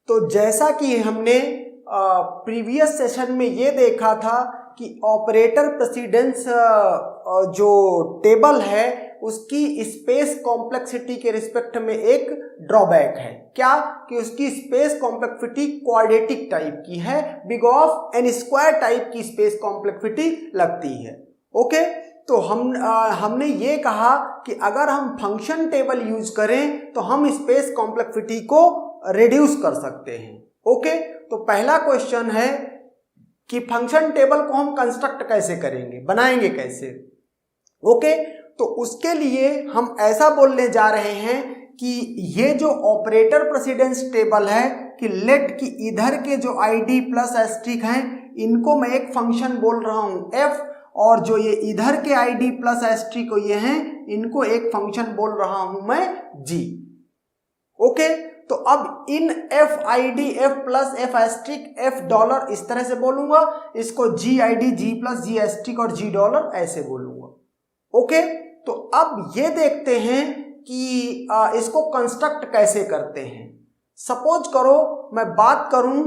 तो जैसा कि हमने प्रीवियस सेशन में ये देखा था कि ऑपरेटर प्रेसिडेंस जो टेबल है उसकी स्पेस कॉम्प्लेक्सिटी के रिस्पेक्ट में एक ड्रॉबैक है। क्या कि उसकी स्पेस कॉम्प्लेक्सिटी क्वाड्रेटिक टाइप की है, big of n square type की स्पेस कॉम्प्लेक्सिटी लगती है। ओके, तो हमने ये कहा कि अगर हम फंक्शन टेबल यूज करें तो हम स्पेस कॉम्प्लेक्सिटी को रिड्यूस कर सकते हैं। ओके, तो पहला क्वेश्चन है कि फंक्शन टेबल को हम कंस्ट्रक्ट कैसे करेंगे, बनाएंगे कैसे। ओके, तो उसके लिए हम ऐसा बोलने जा रहे हैं कि ये जो ऑपरेटर प्रेसिडेंस टेबल है कि लेट कि इधर के जो id प्लस एस्ट्रिक हैं इनको मैं एक फंक्शन बोल रहा हूं f, और जो ये इधर के id प्लस एस्ट्रिक ये हैं इनको एक फंक्शन बोल रहा हूं मैं g। ओके, तो अब इन f id f plus f asterisk f dollar इस तरह से बोलूंगा, इसको g id g plus g asterisk और g डॉलर ऐसे बोलूंगा। ओके, तो अब ये देखते हैं कि इसको कंस्ट्रक्ट कैसे करते हैं। सपोज करो मैं बात करूं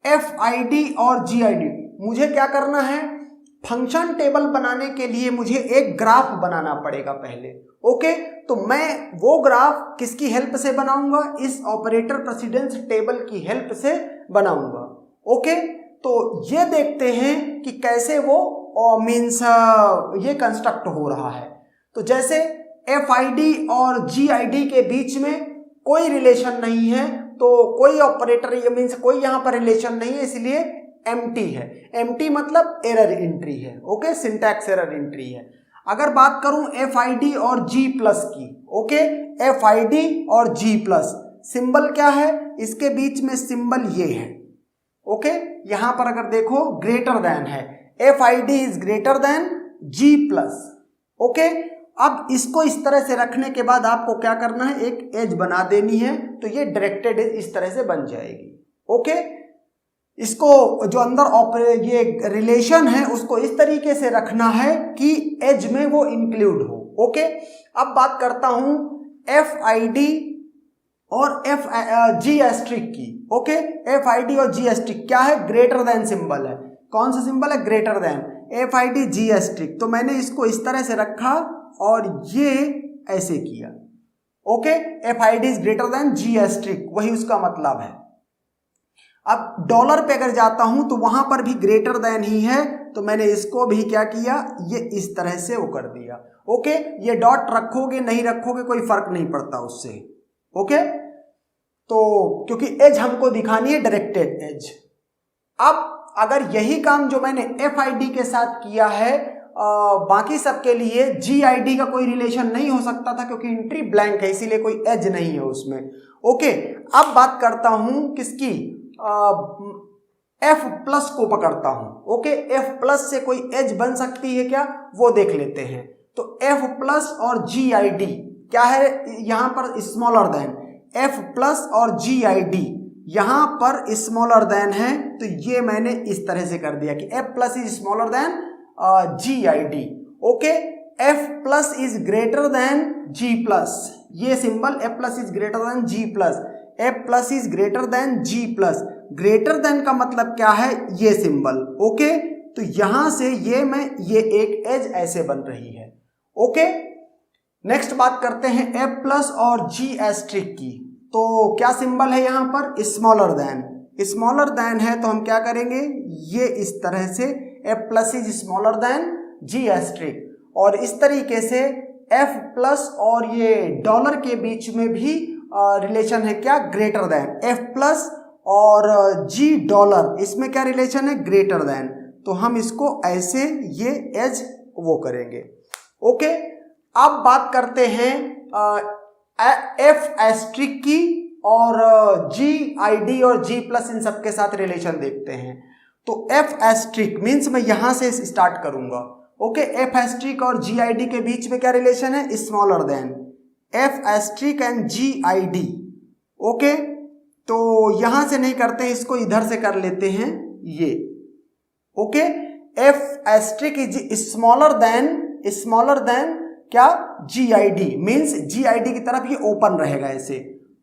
एफ आई डी और जी आई डी, मुझे क्या करना है, फंक्शन टेबल बनाने के लिए मुझे एक ग्राफ बनाना पड़ेगा पहले। ओके, तो मैं वो ग्राफ किसकी हेल्प से बनाऊंगा, इस ऑपरेटर प्रेसिडेंस टेबल की हेल्प से बनाऊंगा। ओके, तो ये देखते हैं कि कैसे वो मीन्स ये कंस्ट्रक्ट हो रहा है। तो जैसे एफ आई डी और जी आई डी के बीच में कोई रिलेशन नहीं है, तो कोई ऑपरेटर ये मीन्स कोई यहाँ पर रिलेशन नहीं है, इसलिए एम्प्टी है। एम्प्टी मतलब एरर एंट्री है। ओके, सिंटैक्स एरर एंट्री है। अगर बात करूं एफ आई डी और जी प्लस की, ओके, एफ आई डी और जी प्लस, सिंबल क्या है, इसके बीच में सिंबल ये है। ओके, यहां पर अगर देखो ग्रेटर देन है, F I D is greater than G plus. Okay, अब इसको इस तरह से रखने के बाद आपको क्या करना है, एक एज बना देनी है, तो ये डायरेक्टेड एज इस तरह से बन जाएगी। ओके, इसको जो अंदर ये रिलेशन है उसको इस तरीके से रखना है कि एज में वो इंक्लूड हो। ओके, अब बात करता हूं एफ आई डी और एफ जी एस्ट्रिक की। ओके, एफ आई डी और जी एस्ट्रिक क्या है, ग्रेटर देन सिंबल है। कौन सा सिंबल है, greater than, F I D G asterisk. तो मैंने इसको इस तरह से रखा और ये ऐसे किया। Okay, F I D is greater than G asterisk, वही उसका मतलब है। अब डॉलर पे अगर जाता हूं तो वहां पर भी ग्रेटर देन ही है, तो मैंने इसको भी क्या किया, ये इस तरह से वो कर दिया। ओके, ये डॉट रखोगे नहीं रखोगे कोई फर्क नहीं पड़ता उससे। ओके, तो क्योंकि एज हमको दिखानी है डायरेक्टेड एज। अब अगर यही काम जो मैंने एफ आई डी के साथ किया है बाकी सब के लिए जी आई डी का कोई रिलेशन नहीं हो सकता था क्योंकि एंट्री ब्लैंक है, इसीलिए कोई एज नहीं है उसमें। ओके, अब बात करता हूं किसकी, एफ प्लस को पकड़ता हूं। ओके, एफ प्लस से कोई एज बन सकती है क्या, वो देख लेते हैं। तो एफ प्लस और जी आई डी क्या है, यहां पर स्मॉलर देन, एफ प्लस और जी आई डी यहां पर स्मॉलर देन है, तो ये मैंने इस तरह से कर दिया कि F plus is smaller than G I D. Okay, F plus is greater than G plus, ये symbol F plus is greater than G plus, F plus is greater than G plus. Greater than का मतलब क्या है, ये symbol. Okay, तो यहां से ये एक एज ऐसे बन रही है। ओके, नेक्स्ट बात करते हैं एफ प्लस और जी एस्ट्रिक की। तो क्या सिंबल है यहां पर, स्मॉलर देन। स्मॉलर देन है तो हम क्या करेंगे, ये इस तरह से F plus is smaller than G asterisk, और इस तरीके से एफ प्लस और ये डॉलर के बीच में भी रिलेशन है क्या, ग्रेटर देन। एफ प्लस और जी डॉलर, इसमें क्या रिलेशन है, ग्रेटर देन। तो हम इसको ऐसे ये एज वो करेंगे। ओके, अब बात करते हैं एफ एस्ट्रिक की और जी आई डी और जी प्लस, इन सबके साथ रिलेशन देखते हैं। तो एफ एस्ट्रिक मीन्स मैं यहां से स्टार्ट करूंगा। ओके, एफ एस्ट्रिक और जी आई डी के बीच में क्या रिलेशन है, smaller than F asterisk and G I D. Okay, तो यहां से नहीं करते, इसको इधर से कर लेते हैं ये। Okay, F asterisk is smaller than क्या, G I D, means G I D की तरफ ये ओपन रहेगा ऐसे।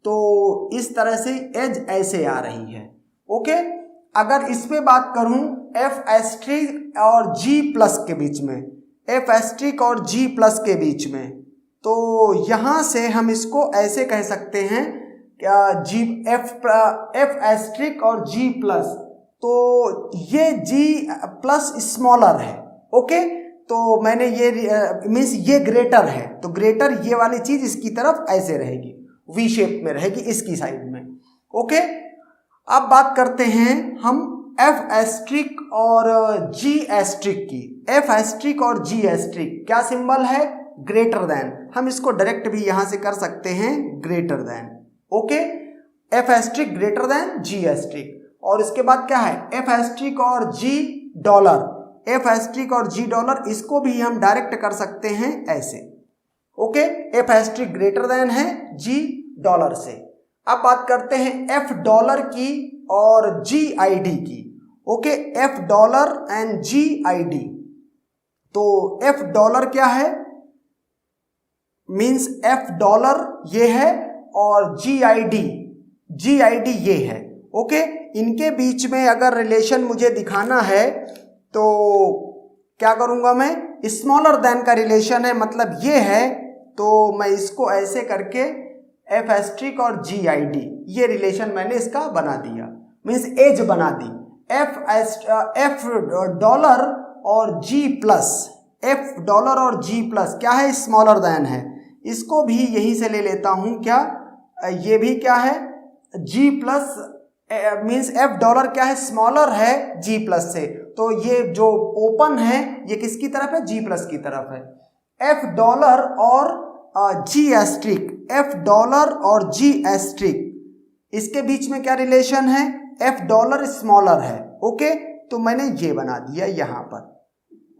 तो इस तरह से एज ऐसे आ रही है। ओके, अगर इस पे बात करूं एफ एस्ट्रिक और जी प्लस के बीच में, एफ एस्ट्रिक और जी प्लस के बीच में, तो यहां से हम इसको ऐसे कह सकते हैं क्या, जी एफ एस्ट्रिक और जी प्लस, तो ये जी प्लस स्मॉलर है। ओके, तो मैंने ये मीन्स ये ग्रेटर है, तो ग्रेटर ये वाली चीज इसकी तरफ ऐसे रहेगी, वी शेप में रहेगी इसकी साइड में। ओके, अब बात करते हैं हम एफ एस्ट्रिक और जी एस्ट्रिक की। एफ एस्ट्रिक और जी एस्ट्रिक क्या सिंबल है, ग्रेटर देन, हम इसको डायरेक्ट भी यहां से कर सकते हैं greater than. Okay, F asterisk greater than G asterisk. और इसके बाद क्या है, एफ एस्ट्रिक और जी डॉलर, एफ एस्ट्रिक और जी डॉलर, इसको भी हम डायरेक्ट कर सकते हैं ऐसे। Okay, F asterisk greater than है जी डॉलर से। अब बात करते हैं एफ डॉलर की और जी आई डी की। Okay, F dollar and G I D, तो एफ डॉलर क्या है, मीन्स एफ डॉलर ये है और जी आई डी ये है। ओके, इनके बीच में अगर रिलेशन मुझे दिखाना है तो क्या करूंगा मैं, स्मॉलर देन का रिलेशन है, मतलब ये है, तो मैं इसको ऐसे करके एफ एस्ट्रिक और जी आई डी ये रिलेशन मैंने इसका बना दिया, मीन्स एज बना दी। एफ डॉलर और जी प्लस, एफ डॉलर और जी प्लस क्या है, स्मॉलर देन है, इसको भी यहीं से ले लेता हूं क्या, ये भी क्या है जी प्लस, मीन्स एफ डॉलर क्या है, स्मॉलर है जी प्लस से, तो ये जो ओपन है ये किसकी तरफ है, जी प्लस की तरफ है। एफ डॉलर और जी एस्ट्रिक, एफ डॉलर और जी एस्ट्रिक, इसके बीच में क्या रिलेशन है, एफ डॉलर स्मॉलर है। ओके, तो मैंने ये बना दिया यहां पर।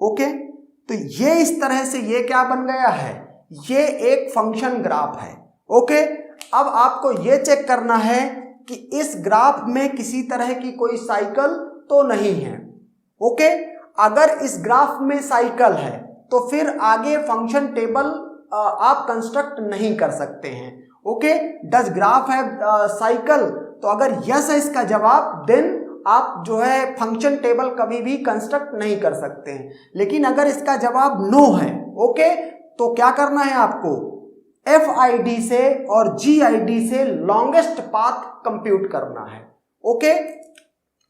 ओके, तो ये इस तरह से ये क्या बन गया है, ये एक फंक्शन ग्राफ है। ओके, अब आपको ये चेक करना है कि इस ग्राफ में किसी तरह की कोई साइकिल तो नहीं है। ओके, अगर इस ग्राफ में साइकिल है तो फिर आगे फंक्शन टेबल आप कंस्ट्रक्ट नहीं कर सकते हैं। ओके, डज ग्राफ है साइकिल, तो अगर यस है इसका जवाब, देन आप जो है फंक्शन टेबल कभी भी कंस्ट्रक्ट नहीं कर सकते हैं। लेकिन अगर इसका जवाब नो है, ओके, तो क्या करना है आपको, एफ आई डी से और जी आई डी से लॉन्गेस्ट पाथ कंप्यूट करना है। ओके,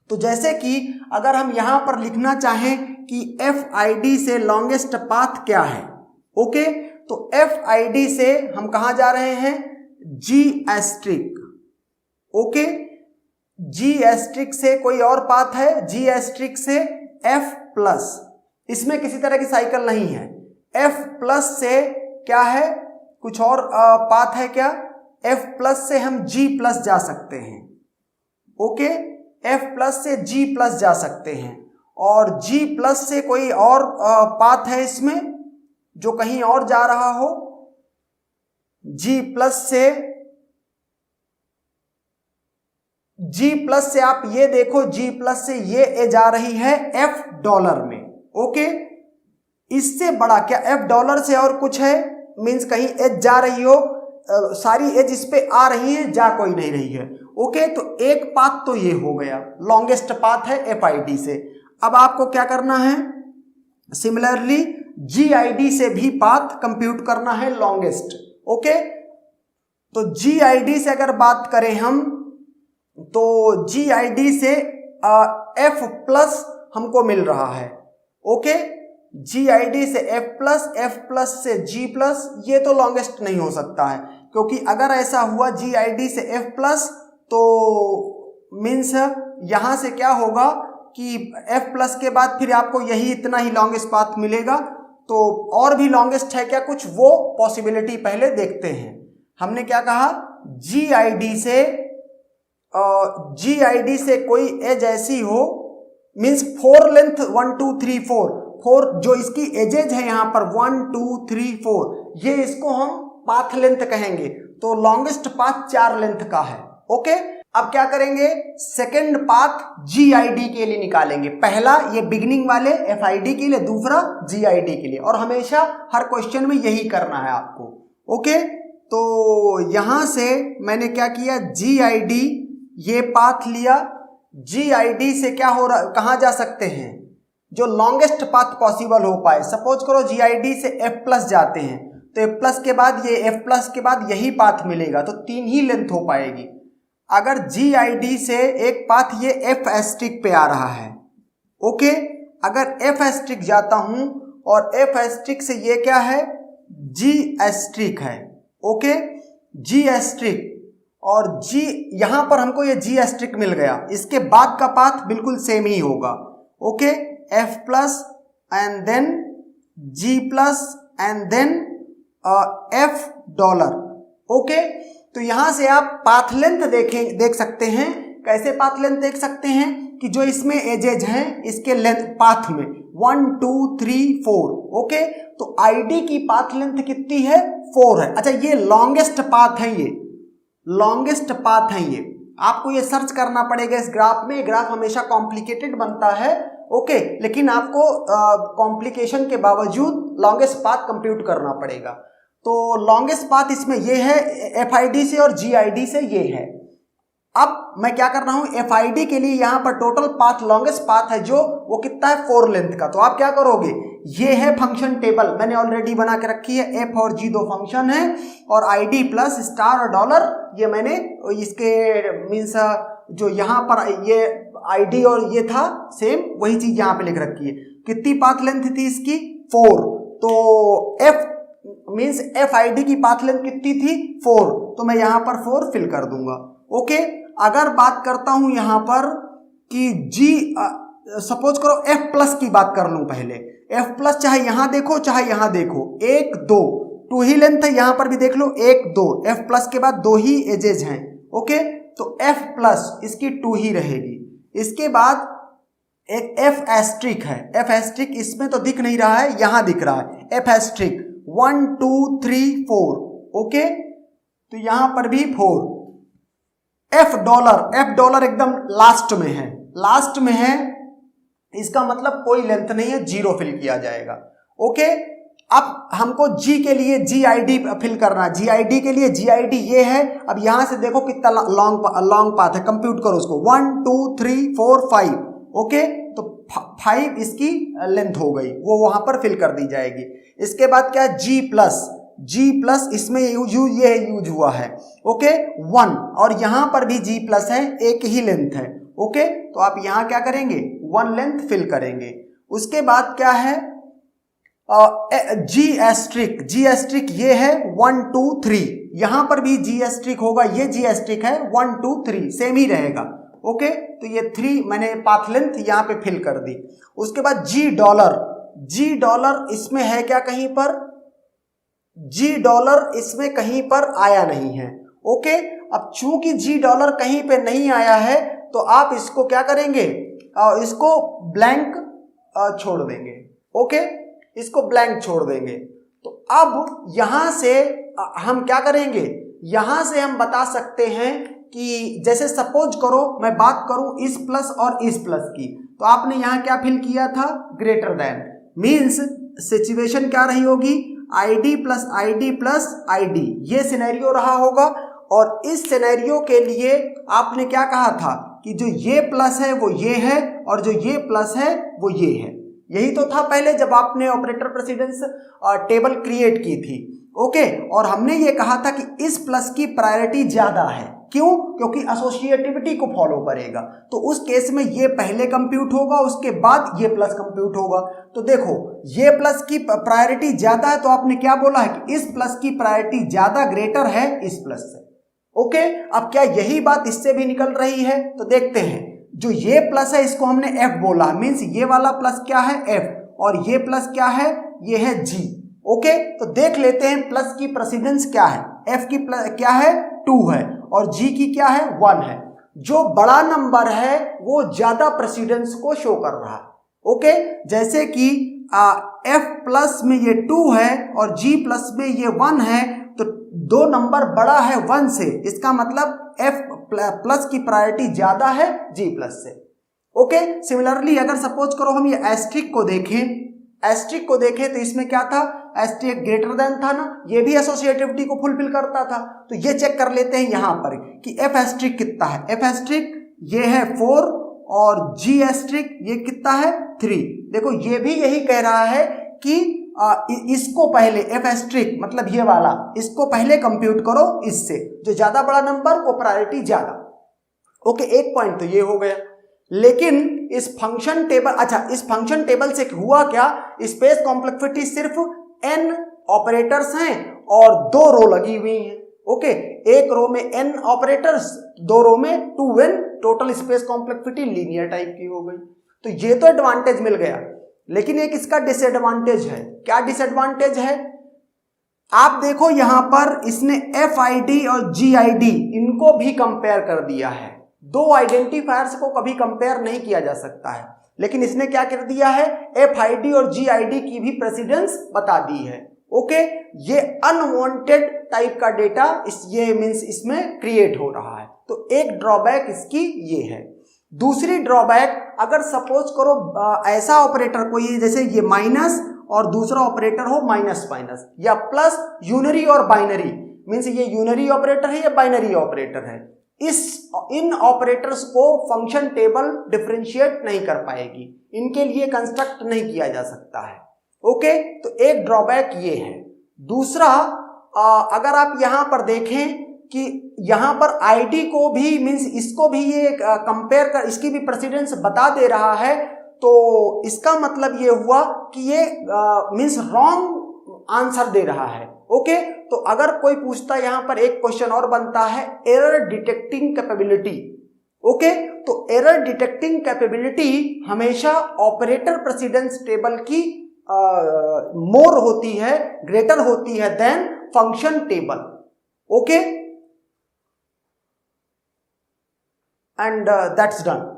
तो जैसे कि अगर हम यहां पर लिखना चाहें कि एफ आई डी से लॉन्गेस्ट पाथ क्या है, ओके, तो एफ आई डी से हम कहां जा रहे हैं, जी एस्ट्रिक। ओके, जी एस्ट्रिक से कोई और पाथ है, जी एस्ट्रिक से एफ प्लस, इसमें किसी तरह की साइकिल नहीं है। एफ प्लस से क्या है, कुछ और पाथ है क्या, एफ प्लस से हम जी प्लस जा सकते हैं। ओके, एफ प्लस से जी प्लस जा सकते हैं, और जी प्लस से कोई और पाथ है इसमें जो कहीं और जा रहा हो, जी प्लस से आप ये देखो, जी प्लस से ये एज आ रही है एफ डॉलर में। ओके, इससे बड़ा क्या, एफ डॉलर से और कुछ है, मीन्स कहीं एज जा रही हो, सारी एज इस पे आ रही है, जा कोई नहीं रही है। ओके, तो एक पाथ तो ये हो गया, लॉन्गेस्ट पाथ है एफ आई डी से। अब आपको क्या करना है, सिमिलरली जी आई डी से भी पाथ कंप्यूट करना है लॉन्गेस्ट। ओके, तो जी आई डी से अगर बात करें हम, तो जी आई डी से एफ प्लस हमको मिल रहा है। ओके, जी आई डी से एफ प्लस से जी प्लस, ये तो लॉन्गेस्ट नहीं हो सकता है, क्योंकि अगर ऐसा हुआ जी आई डी से एफ प्लस, तो मीन्स यहां से क्या होगा कि एफ प्लस के बाद फिर आपको यही इतना ही लॉन्गेस्ट पाथ मिलेगा। तो और भी लॉन्गेस्ट है क्या कुछ, वो पॉसिबिलिटी पहले देखते हैं। हमने क्या कहा, जी आई डी से कोई एज ऐसी हो, मीन्स 4 लेंथ 1 2 3 4 जो इसकी एजेज है यहां पर 1 2 3 4, ये इसको हम पाथ लेंथ कहेंगे। तो लॉन्गेस्ट पाथ 4 लेंथ का है। ओके, अब क्या करेंगे, second path G I D के लिए निकालेंगे। पहला ये बिगिनिंग वाले एफ आई डी के लिए, दूसरा जी आई डी के लिए, और हमेशा हर क्वेश्चन में यही करना है आपको। ओके, तो यहां से मैंने क्या किया, GID ये पाथ लिया, GID से क्या हो रहा, कहां जा सकते हैं, जो लॉन्गेस्ट पाथ पॉसिबल हो पाए। सपोज करो GID से F+ जाते हैं, तो F+ के बाद ये F+ के बाद यही पाथ मिलेगा, तो 3 ही लेंथ हो पाएगी। अगर GID से एक पाथ ये F* पे आ रहा है, ओके, अगर F* जाता हूं और F* से ये क्या है, G* है, ओके, G* और G यहां पर हमको ये G* मिल गया। इसके बाद का पाथ बिल्कुल सेम ही होगा, okay, F+ and then G+ and then $, okay. तो यहां से आप पाथ लेंथ देख सकते हैं। कैसे पाथ लेंथ देख सकते हैं कि जो इसमें एजेज हैं इसके लेंथ पाथ में 1 2 3 4, ओके। तो ID की पाथ लेंथ कितनी है, 4 है। अच्छा, ये लॉन्गेस्ट पाथ है, ये लॉन्गेस्ट पाथ है। ये आपको ये सर्च करना पड़ेगा इस ग्राफ में। ग्राफ हमेशा कॉम्प्लिकेटेड बनता है, ओके, लेकिन आपको कॉम्प्लिकेशन के बावजूद लॉन्गेस्ट पाथ कंप्यूट करना पड़ेगा। तो लॉन्गेस्ट पाथ इसमें ये है FID से और GID से ये है। अब मैं क्या कर रहा हूं, FID के लिए यहां पर टोटल पाथ लॉन्गेस्ट पाथ है जो वो कितना है, 4 लेंथ का। तो आप क्या करोगे, ये है फंक्शन टेबल मैंने ऑलरेडी बना के रखी है, F और G 2 फंक्शन है, और ID प्लस स्टार और डॉलर ये मैंने इसके मीन्स जो यहां पर ये ID और ये था सेम वही चीज यहां पे लिख रखी है। कितनी पाथ लेंथ थी इसकी, 4। तो F मीन्स FID की पाथ लेंथ कितनी थी, 4। तो मैं यहां पर 4 फिल कर दूंगा, ओके। अगर बात करता हूं यहां पर कि सपोज करो F+ की बात कर लूं पहले। F+ चाहे यहां देखो चाहे यहां देखो, 1 2 ही लेंथ है, यहां पर भी देख लो 1 2, F+ के बाद 2 ही एजेज हैं, ओके। तो F+ इसकी 2 ही रहेगी। इसके बाद एक F* है, F* इसमें तो दिख नहीं रहा है, यहां दिख रहा है F*, 1 2 3 4, ओके। तो यहां पर भी 4। $, एकदम लास्ट में है, लास्ट में है, इसका मतलब कोई लेंथ नहीं है, 0 फिल किया जाएगा, ओके। अब हमको G के लिए GID फिल करना, GID के लिए GID ये है। अब यहां से देखो कितना लॉन्ग पाथ है, कंप्यूट करो उसको, 1 2 3 4 5, ओके। तो 5 इसकी लेंथ हो गई, वो वहां पर फिल कर दी जाएगी। इसके बाद क्या है, G+ इसमें ये यूज हुआ है, ओके, 1, और यहां पर भी G+ है, एक ही लेंथ है, ओके। तो आप यहां क्या करेंगे, 1 लेंथ फिल करेंगे। उसके बाद क्या है, G* ये है 1 2 3, यहां पर भी G* होगा, ये G* है 1 2 3 सेम ही रहेगा, ओके। तो ये 3 मैंने पाथ लेंथ यहां पे फिल कर दी। उसके बाद $, इसमें है क्या, कहीं पर $, इसमें कहीं पर आया नहीं है, ओके। अब चूंकि $, कहीं पे नहीं आया है तो आप इसको क्या करेंगे, इसको ब्लैंक छोड़ देंगे, ओके, इसको ब्लैंक छोड़ देंगे। तो अब यहां से हम क्या करेंगे, यहां से हम बता सकते हैं कि जैसे सपोज करो मैं बात करूं इस प्लस और इस प्लस की, तो आपने यहां क्या फिल किया था, ग्रेटर देन, मींस सिचुएशन क्या रही होगी, ID प्लस ID, ये सिनेरियो रहा होगा। और इस सिनेरियो के लिए आपने क्या कहा था कि जो ये प्लस है वो ये है और जो ये प्लस है वो ये है। यही तो था पहले जब आपने ऑपरेटर प्रेसिडेंस टेबल क्रिएट की थी, ओके। और हमने ये कहा था कि इस प्लस की प्रायोरिटी ज्यादा है, क्यों, क्योंकि एसोसिएटिविटी को फॉलो करेगा। तो उस केस में ये पहले कंप्यूट होगा, उसके बाद ये प्लस कंप्यूट होगा। तो देखो ये प्लस की प्रायोरिटी ज्यादा है, तो आपने क्या बोला है कि इस प्लस की प्रायोरिटी ज्यादा ग्रेटर है इस प्लस से, ओके। अब क्या यही बात इससे भी निकल रही है, तो देखते हैं। जो ये प्लस है इसको हमने F बोला, मीन्स ये वाला प्लस क्या है, F, और ये प्लस क्या है, ये है G, ओके। तो देख लेते हैं प्लस की प्रेसिडेंस क्या है। F की क्या है, 2 है, और G की क्या है, 1 है। जो बड़ा नंबर है वो ज्यादा प्रेसिडेंस को शो कर रहा है, ओके। जैसे कि F प्लस में ये 2 है और G प्लस में ये 1 है, तो 2 नंबर बड़ा है 1 से, इसका मतलब F प्लस की प्रायोरिटी ज्यादा है G प्लस से, ओके। सिमिलरली अगर सपोज करो हम ये एस्ट्रिक को देखें तो इसमें क्या था एस्टेरिक ग्रेटर देन था ना, ये भी एसोसिएटिविटी को फुलफिल करता था। तो ये चेक कर लेते हैं यहां पर कि एफ एस्ट्रिक कितना है। एफ एस्ट्रिक ये है 4 और जी एस्ट्रिक ये कितना है 3। देखो ये भी यही कह रहा है कि इसको पहले एफ एस्ट्रिक मतलब ये वाला, इसको पहले कंप्यूट करो इससे, जो ज्यादा बड़ा नंबर वो प्रायोरिटी ज्यादा। ओके, एक पॉइंट तो ये हो गया। लेकिन इस फंक्शन टेबल, अच्छा इस फंक्शन टेबल से हुआ क्या, स्पेस कॉम्प्लेक्सिटी सिर्फ n ऑपरेटर्स हैं और 2 रो लगी हुई हैं। ओके, एक रो में n ऑपरेटर्स, 2 रो में 2n, total space complexity linear type की हो गई। तो ये तो एडवांटेज मिल गया, लेकिन एक इसका डिसएडवांटेज है। क्या डिसएडवांटेज है? आप देखो यहां पर इसने FID और GID इनको भी कंपेयर कर दिया है। 2 आइडेंटिफायर्स को कभी कंपेयर नहीं किया जा सकता है, लेकिन इसने क्या कर दिया है, FID और GID की भी प्रेसिडेंस बता दी है। ओके, ये अनवांटेड टाइप का डेटा ये मींस इसमें क्रिएट हो रहा है। तो एक ड्रॉबैक इसकी ये है। दूसरी ड्रॉबैक, अगर सपोज करो ऐसा ऑपरेटर कोई, जैसे ये माइनस और दूसरा ऑपरेटर हो माइनस माइनस या प्लस, यूनरी और बाइनरी, मींस ये यूनरी ऑपरेटर है या बाइनरी ऑपरेटर है, इन ऑपरेटर्स को फंक्शन टेबल डिफरेंशिएट नहीं कर पाएगी, इनके लिए कंस्ट्रक्ट नहीं किया जा सकता है। ओके, तो एक ड्रॉबैक ये है। दूसरा, अगर आप यहां पर देखें कि यहां पर आईडी को भी मींस इसको भी ये कंपेयर कर, इसकी भी प्रेसिडेंस बता दे रहा है, तो इसका मतलब ये हुआ कि ये मींस रॉन्ग आंसर दे रहा है। ओके, तो अगर कोई पूछता, यहां पर एक क्वेश्चन और बनता है, एरर डिटेक्टिंग कैपेबिलिटी। ओके, तो एरर डिटेक्टिंग कैपेबिलिटी हमेशा ऑपरेटर प्रेसिडेंस टेबल की मोर होती है, ग्रेटर होती है than function table. Okay, and that's done.